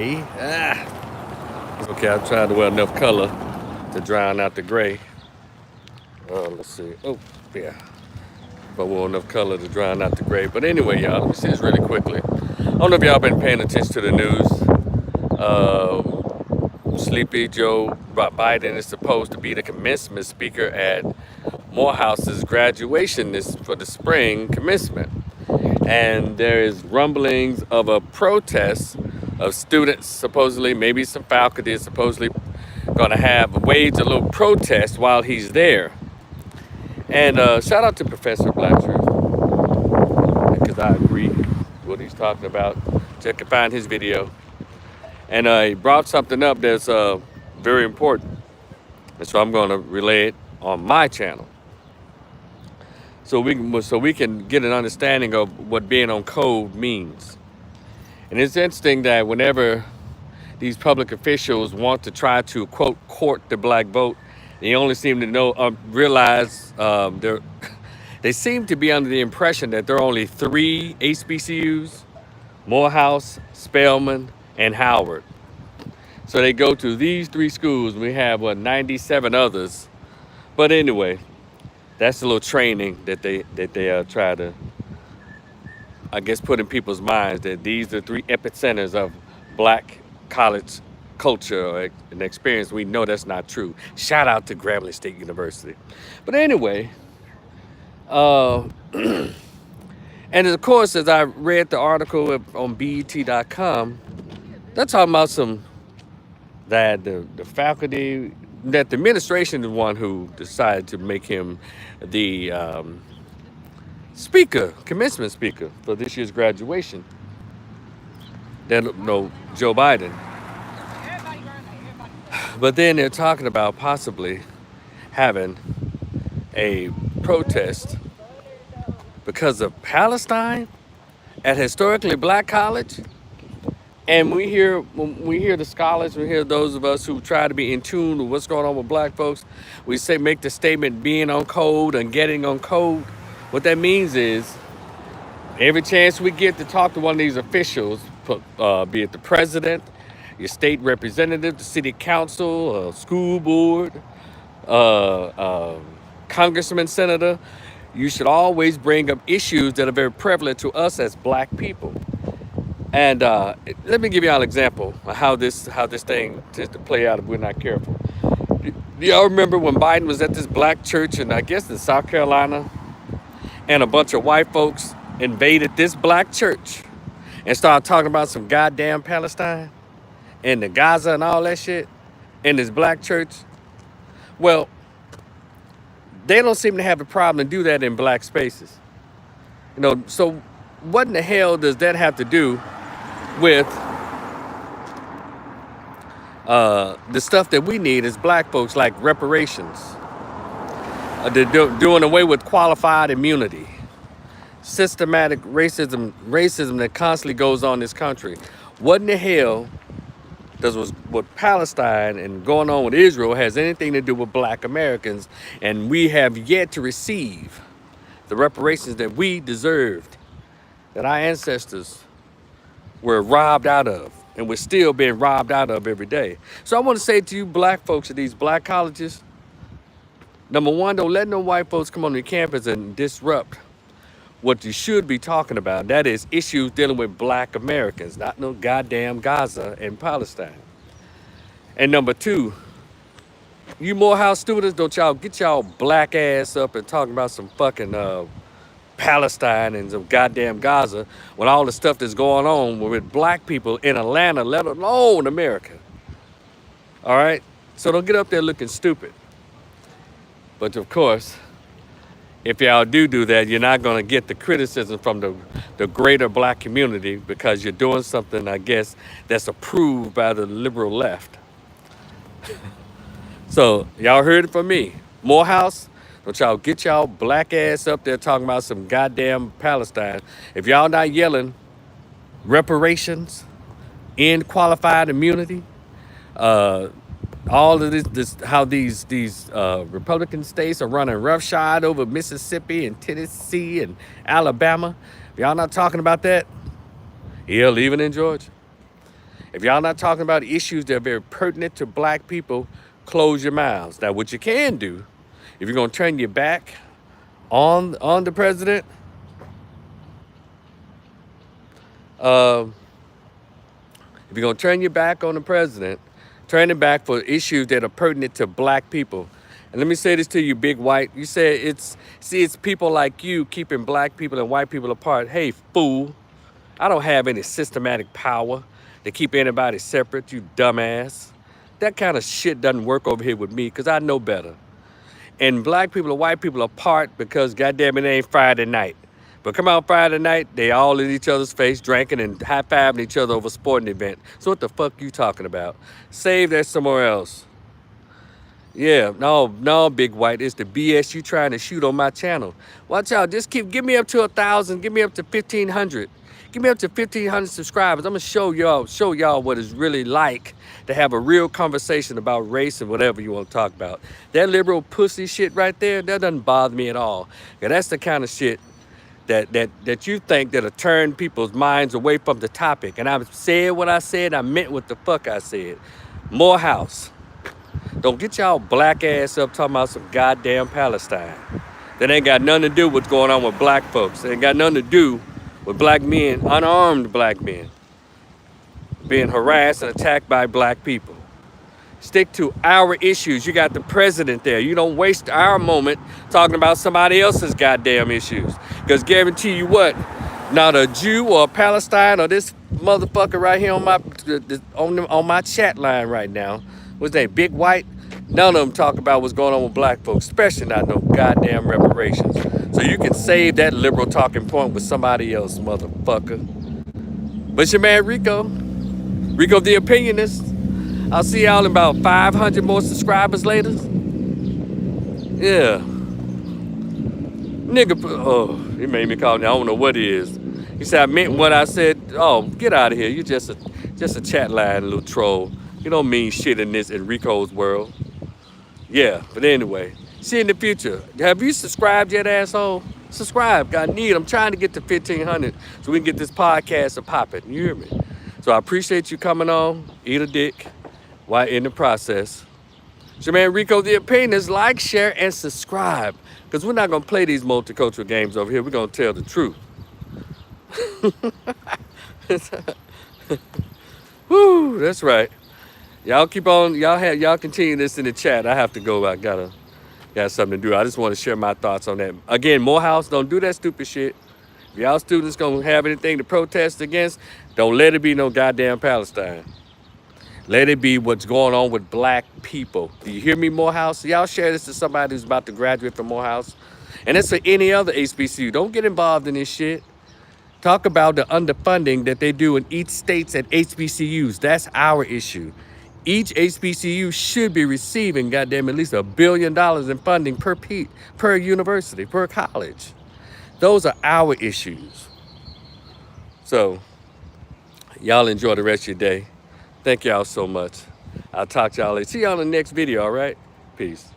Okay, I tried to wear enough color to drown out the gray. Let's see. Oh, yeah. But wore enough color to drown out the gray. But anyway, y'all, let me see this really quickly. I don't know if y'all been paying attention to the news. Sleepy Joe Biden is supposed to be the commencement speaker at Morehouse's graduation for the spring commencement. And there is rumblings of a protest of students, supposedly, maybe some faculty is supposedly going to have wage a little protest while he's there. And shout out to Professor Blatcher, because I agree with what he's talking about. Check and find his video. And he brought something up that's very important. And so I'm going to relay it on my channel. So we can get an understanding of what being on code means. And it's interesting that whenever these public officials want to try to, quote, court the black vote, they only seem to realize they seem to be under the impression that there are only 3 HBCUs, Morehouse, Spelman, and Howard. So they go to these 3 schools. We have, 97 others. But anyway, that's a little training that they try to, I guess, put in people's minds that these are 3 epicenters of black college culture and experience. We know that's not true. Shout out to Grambling State University. But anyway, and of course, as I read the article on BET.com, they're talking about that the faculty, that the administration is the one who decided to make him the commencement speaker for this year's graduation. No, Joe Biden. But then they're talking about possibly having a protest because of Palestine at historically black college. And when we hear the scholars, we hear those of us who try to be in tune with what's going on with black folks, we make the statement being on code and getting on code. What that means is every chance we get to talk to one of these officials, be it the president, your state representative, the city council, school board, congressman, senator, you should always bring up issues that are very prevalent to us as black people. And let me give y'all an example of how this thing tends to play out if we're not careful. Do y'all remember when Biden was at this black church in, I guess, in South Carolina, and a bunch of white folks invaded this black church and started talking about some goddamn Palestine and the Gaza and all that shit in this black church? Well, they don't seem to have a problem to do that in black spaces. So what in the hell does that have to do with the stuff that we need as black folks, like reparations, doing away with qualified immunity, systematic racism that constantly goes on in this country? What in the hell does what Palestine and going on with Israel has anything to do with black Americans? And we have yet to receive the reparations that we deserved, that our ancestors were robbed out of, and we're still being robbed out of every day. So I want to say to you black folks at these black colleges, number one, don't let no white folks come on your campus and disrupt what you should be talking about. That is issues dealing with black Americans, not no goddamn Gaza and Palestine. And number two, you Morehouse students, don't y'all get y'all black ass up and talking about some fucking Palestine and some goddamn Gaza when all the stuff that's going on with black people in Atlanta, let alone America. All right? So don't get up there looking stupid. But of course, if y'all do that, you're not going to get the criticism from the greater black community because you're doing something, I guess, that's approved by the liberal left. So y'all heard it from me. Morehouse, don't y'all get y'all black ass up there talking about some goddamn Palestine. If y'all not yelling reparations, end qualified immunity, all of this how these Republican states are running roughshod over Mississippi and Tennessee and Alabama. If y'all not talking about that, hell, even in Georgia. If y'all not talking about issues that are very pertinent to black people, close your mouths. Now, what you can do, if you're gonna turn your back on the president, um, if you're gonna turn your back on the president, turn it back for issues that are pertinent to black people. And let me say this to you, Big White. You said it's people like you keeping black people and white people apart. Hey, fool. I don't have any systematic power to keep anybody separate, you dumbass. That kind of shit doesn't work over here with me because I know better. And black people and white people apart because goddamn it ain't Friday night. But come out Friday night, they all in each other's face, drinking and high-fiving each other over a sporting event. So what the fuck you talking about? Save that somewhere else. Yeah, no, Big White. It's the BS you trying to shoot on my channel. Watch out. Just give me up to 1,000. Give me up to 1,500. Give me up to 1,500 subscribers. I'm gonna show y'all what it's really like to have a real conversation about race and whatever you want to talk about. That liberal pussy shit right there, that doesn't bother me at all. Yeah, that's the kind of shit that you think that'll turn people's minds away from the topic. And I said what I said. I meant what the fuck I said. Morehouse. Don't get y'all black ass up talking about some goddamn Palestine. That ain't got nothing to do with what's going on with black folks. It ain't got nothing to do with black men, unarmed black men, being harassed and attacked by black people. Stick to our issues. You got the president there. You don't waste our moment talking about somebody else's goddamn issues. Because guarantee you what, not a Jew or a Palestine or this motherfucker right here on my chat line right now, what's that, Big White? None of them talk about what's going on with black folks, especially not no goddamn reparations. So you can save that liberal talking point with somebody else, motherfucker. But it's your man Rico the Opinionist. I'll see y'all in about 500 more subscribers later. Yeah. Nigga, oh, he made me call me. I don't know what it is. He said I meant what I said. Oh, get out of here. You just a chat line, little troll. You don't mean shit in Rico's world. Yeah, but anyway, see you in the future. Have you subscribed yet, asshole? Subscribe. I'm trying to get to 1,500 so we can get this podcast a popping. You hear me? So I appreciate you coming on. Eat a dick while in the process. It's your man Rico the Opinionist. Like, share, and subscribe. Because we're not going to play these multicultural games over here. We're going to tell the truth. Woo, that's right. Y'all keep on, y'all continue this in the chat. I have to go. I got something to do. I just want to share my thoughts on that. Again, Morehouse, don't do that stupid shit. If y'all students gonna have anything to protest against, don't let it be no goddamn Palestine. Let it be what's going on with black people. Do you hear me, Morehouse? Y'all share this to somebody who's about to graduate from Morehouse. And it's for any other HBCU. Don't get involved in this shit. Talk about the underfunding that they do in each states at HBCUs. That's our issue. Each HBCU should be receiving, goddamn, at least $1 billion in funding per university, per college. Those are our issues. So, y'all enjoy the rest of your day. Thank y'all so much. I'll talk to y'all later. See y'all in the next video, all right? Peace.